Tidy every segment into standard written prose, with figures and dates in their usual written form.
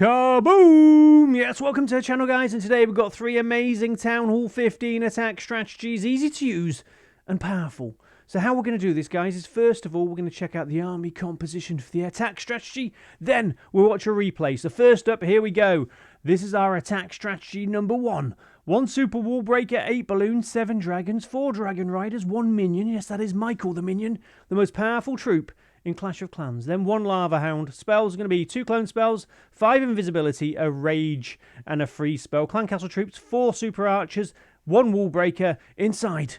Kaboom! Yes, welcome to the channel, guys, and today we've got 3 amazing Town Hall 15 attack strategies, easy to use and powerful. So how we're going to do this, guys, is first of all we're going to check out the army composition for the attack strategy, then we'll watch a replay. So first up, here we go. This is our attack strategy number 1. 1 super wall breaker, 8 balloons, 7 dragons, 4 dragon riders, 1 minion. Yes, that is Michael the Minion, the most powerful troop in Clash of Clans. Then 1 lava hound. Spells are going to be 2 clone spells, 5 invisibility, a rage, and a freeze spell. Clan castle troops, 4 super archers, 1 wall breaker inside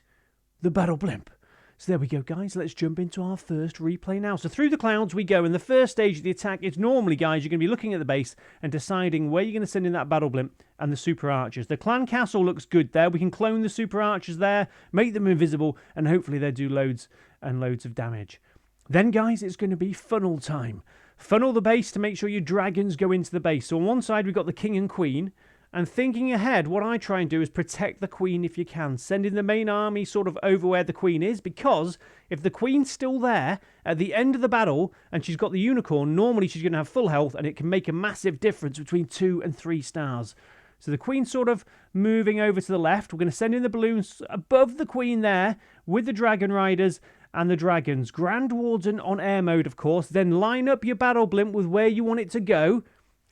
the battle blimp. So there we go, guys. Let's jump into our first replay now. So through the clouds we go. In the first stage of the attack, it's normally, guys, you're going to be looking at the base and deciding where you're going to send in that battle blimp and the super archers. The clan castle looks good there. We can clone the super archers there, make them invisible, and hopefully they do loads and loads of damage. Then, guys, it's going to be funnel time. Funnel the base to make sure your dragons go into the base. So on one side, we've got the king and queen. And thinking ahead, what I try and do is protect the queen if you can. Send in the main army sort of over where the queen is. Because if the queen's still there at the end of the battle and she's got the unicorn, normally she's going to have full health and it can make a massive difference between 2 and 3 stars. So the queen's sort of moving over to the left. We're going to send in the balloons above the queen there with the dragon riders and the dragons. Grand Warden on air mode, of course. Then line up your battle blimp with where you want it to go.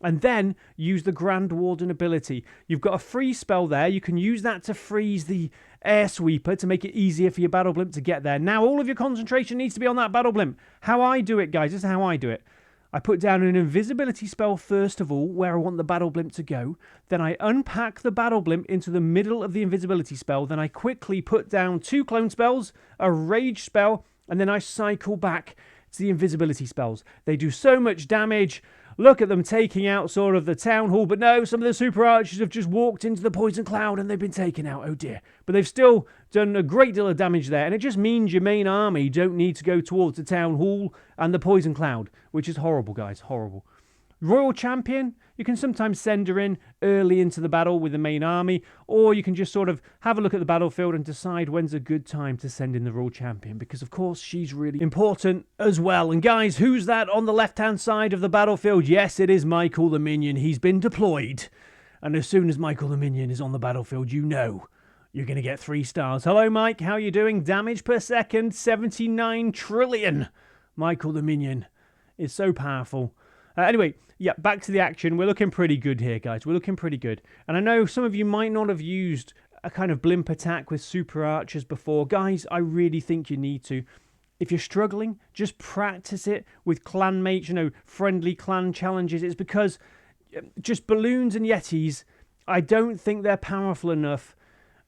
And then use the Grand Warden ability. You've got a freeze spell there. You can use that to freeze the air sweeper to make it easier for your battle blimp to get there. Now all of your concentration needs to be on that battle blimp. How I do it, guys, this is how I do it. I put down an invisibility spell first of all, where I want the battle blimp to go. Then I unpack the battle blimp into the middle of the invisibility spell. Then I quickly put down 2 clone spells, a rage spell, and then I cycle back to the invisibility spells. They do so much damage. Look at them taking out sort of the town hall. But no, some of the super archers have just walked into the poison cloud and they've been taken out. Oh dear. But they've still done a great deal of damage there. And it just means your main army don't need to go towards the town hall and the poison cloud. Which is horrible, guys. Horrible. Royal Champion, you can sometimes send her in early into the battle with the main army, or you can just sort of have a look at the battlefield and decide when's a good time to send in the Royal Champion, because of course she's really important as well. And guys, who's that on the left-hand side of the battlefield? Yes, it is Michael the Minion. He's been deployed, and as soon as Michael the Minion is on the battlefield, you know you're going to get 3 stars. Hello, Mike. How are you doing? Damage per second, 79 trillion. Michael the Minion is so powerful. Anyway, yeah, back to the action. We're looking pretty good here, guys. We're looking pretty good. And I know some of you might not have used a kind of blimp attack with super archers before. Guys, I really think you need to. If you're struggling, just practice it with clanmates, you know, friendly clan challenges. It's because just balloons and yetis, I don't think they're powerful enough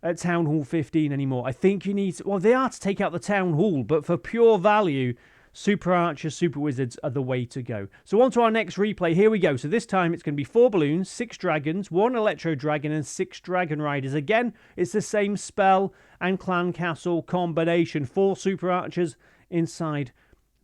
at Town Hall 15 anymore. I think you need to, well, they are to take out the Town Hall, but for pure value, super archers, super wizards are the way to go. So on to our next replay. Here we go. So this time it's going to be 4 balloons, 6 dragons, 1 electro dragon, and 6 dragon riders. Again, it's the same spell and clan castle combination. 4 super archers inside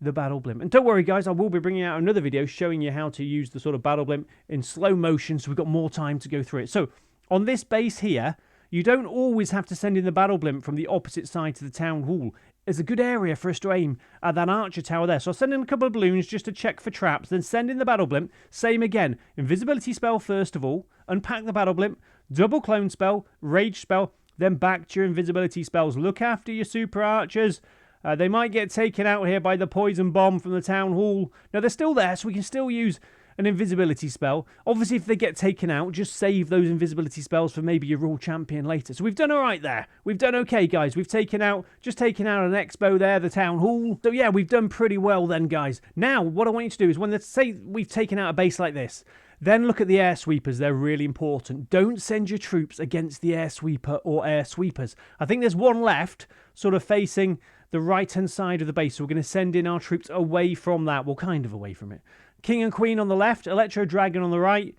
the battle blimp. And don't worry, guys, I will be bringing out another video showing you how to use the sort of battle blimp in slow motion, so we've got more time to go through it. So on this base here, you don't always have to send in the battle blimp from the opposite side to the town hall. It's a good area for us to aim at that archer tower there. So I'll send in a couple of balloons just to check for traps, then send in the battle blimp. Same again. Invisibility spell first of all. Unpack the battle blimp. Double clone spell. Rage spell. Then back to your invisibility spells. Look after your super archers. They might get taken out here by the poison bomb from the town hall. Now they're still there, so we can still use an invisibility spell. Obviously, if they get taken out, just save those invisibility spells for maybe your Royal Champion later. So we've done all right there. We've done okay, guys. We've just taken out an expo there, the town hall. So yeah, we've done pretty well then, guys. Now, what I want you to do is when say we've taken out a base like this, then look at the air sweepers. They're really important. Don't send your troops against the air sweeper or air sweepers. I think there's one left, sort of facing the right-hand side of the base. So we're going to send in our troops away from that. Well, kind of away from it. King and Queen on the left, Electro Dragon on the right.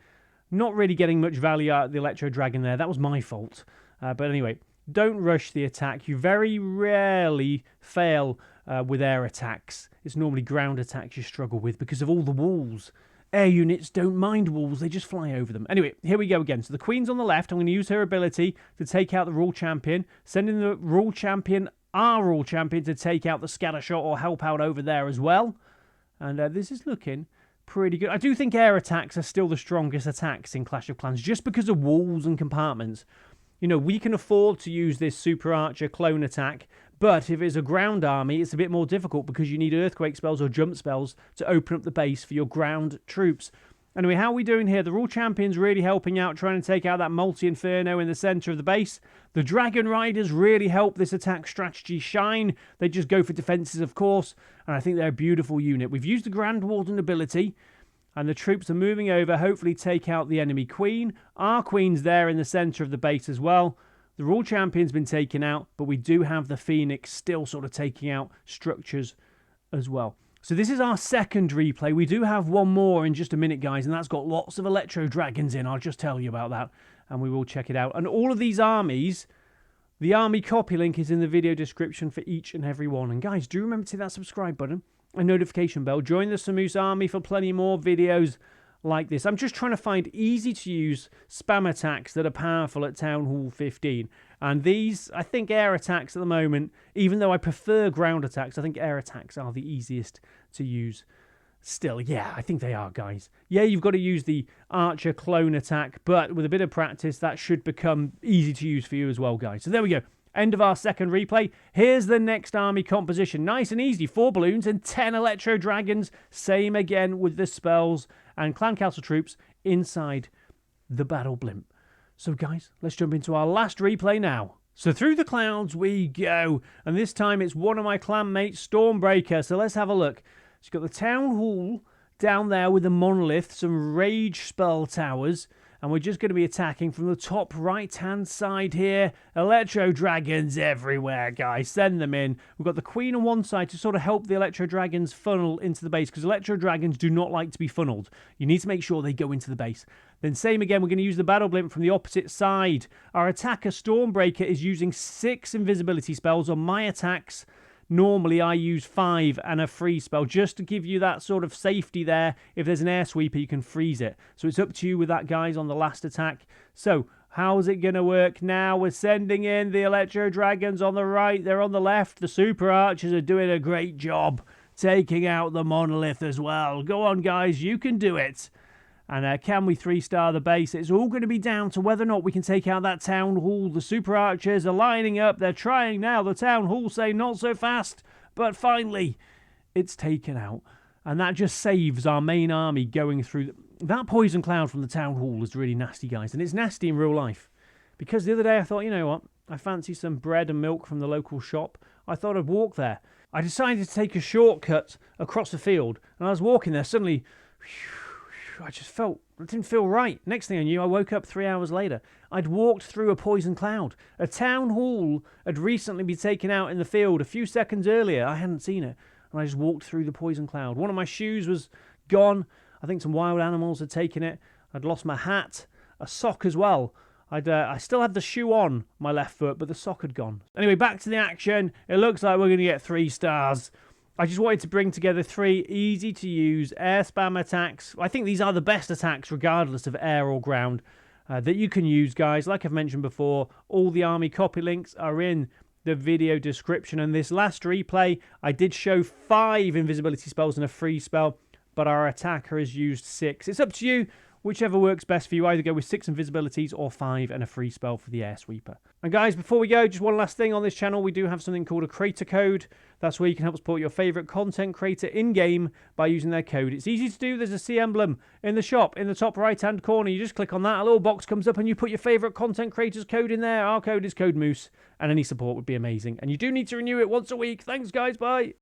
Not really getting much value out of the Electro Dragon there. That was my fault. But anyway, don't rush the attack. You very rarely fail with air attacks. It's normally ground attacks you struggle with because of all the walls. Air units don't mind walls, they just fly over them. Anyway, here we go again. So the Queen's on the left. I'm going to use her ability to take out the Royal Champion. Send in the Royal Champion, our Royal Champion, to take out the Scatter Shot or help out over there as well. And this is looking pretty good. I do think air attacks are still the strongest attacks in Clash of Clans, just because of walls and compartments. You know, we can afford to use this Super Archer clone attack, but if it's a ground army, it's a bit more difficult because you need earthquake spells or jump spells to open up the base for your ground troops. Anyway, how are we doing here? The Rule Champion's really helping out, trying to take out that multi-inferno in the centre of the base. The Dragon Riders really help this attack strategy shine. They just go for defences, of course, and I think they're a beautiful unit. We've used the Grand Warden ability, and the troops are moving over, hopefully take out the enemy queen. Our queen's there in the centre of the base as well. The Rule Champion's been taken out, but we do have the Phoenix still sort of taking out structures as well. So this is our second replay. We do have one more in just a minute, guys, and that's got lots of Electro Dragons in. I'll just tell you about that, and we will check it out. And all of these armies, the army copy link is in the video description for each and every one. And guys, do remember to hit that subscribe button and notification bell. Join the Samus army for plenty more videos like this. I'm just trying to find easy to use spam attacks that are powerful at Town Hall 15. And these, I think air attacks at the moment, even though I prefer ground attacks, I think air attacks are the easiest to use. Still, yeah, I think they are, guys. Yeah, you've got to use the Archer clone attack, but with a bit of practice, that should become easy to use for you as well, guys. So there we go. End of our second replay. Here's the next army composition. Nice and easy. 4 balloons and 10 Electro Dragons. Same again with the spells and Clan Castle troops inside the Battle Blimp. So guys, let's jump into our last replay now. So through the clouds we go. And this time it's one of my clan mates, Stormbreaker. So let's have a look. So you've got the Town Hall down there with the monolith, some rage spell towers. And we're just going to be attacking from the top right-hand side here. Electro Dragons everywhere, guys. Send them in. We've got the Queen on one side to sort of help the Electro Dragons funnel into the base, because Electro Dragons do not like to be funneled. You need to make sure they go into the base. Then same again, we're going to use the Battle Blimp from the opposite side. Our attacker, Stormbreaker, is using 6 invisibility spells on my attacks. Normally, I use 5 and a freeze spell just to give you that sort of safety there. If there's an air sweeper, you can freeze it. So it's up to you with that, guys, on the last attack. So how's it going to work now? We're sending in the Electro Dragons on the right. They're on the left. The Super Archers are doing a great job taking out the monolith as well. Go on, guys. You can do it. And can we 3-star the base? It's all going to be down to whether or not we can take out that Town Hall. The Super Archers are lining up. They're trying now. The Town Hall say not so fast. But finally, it's taken out. And that just saves our main army going through. That poison cloud from the Town Hall is really nasty, guys. And it's nasty in real life. Because the other day I thought, you know what? I fancy some bread and milk from the local shop. I thought I'd walk there. I decided to take a shortcut across the field. And I was walking there. Suddenly, I just felt, it didn't feel right. Next thing I knew, I woke up 3 hours later. I'd walked through a poison cloud. A Town Hall had recently been taken out in the field a few seconds earlier. I hadn't seen it. And I just walked through the poison cloud. One of my shoes was gone. I think some wild animals had taken it. I'd lost my hat, a sock as well. I still had the shoe on my left foot, but the sock had gone. Anyway, back to the action. It looks like we're going to get 3 stars. I just wanted to bring together 3 easy-to-use air spam attacks. I think these are the best attacks, regardless of air or ground, that you can use, guys. Like I've mentioned before, all the army copy links are in the video description. And this last replay, I did show 5 invisibility spells and a freeze spell, but our attacker has used 6. It's up to you. Whichever works best for you, either go with 6 invisibilities or 5 and a free spell for the air sweeper. And guys, before we go, just one last thing on this channel. We do have something called a creator code. That's where you can help support your favourite content creator in-game by using their code. It's easy to do. There's a C emblem in the shop in the top right-hand corner. You just click on that. A little box comes up and you put your favourite content creator's code in there. Our code is Code Moose, and any support would be amazing. And you do need to renew it once a week. Thanks, guys. Bye.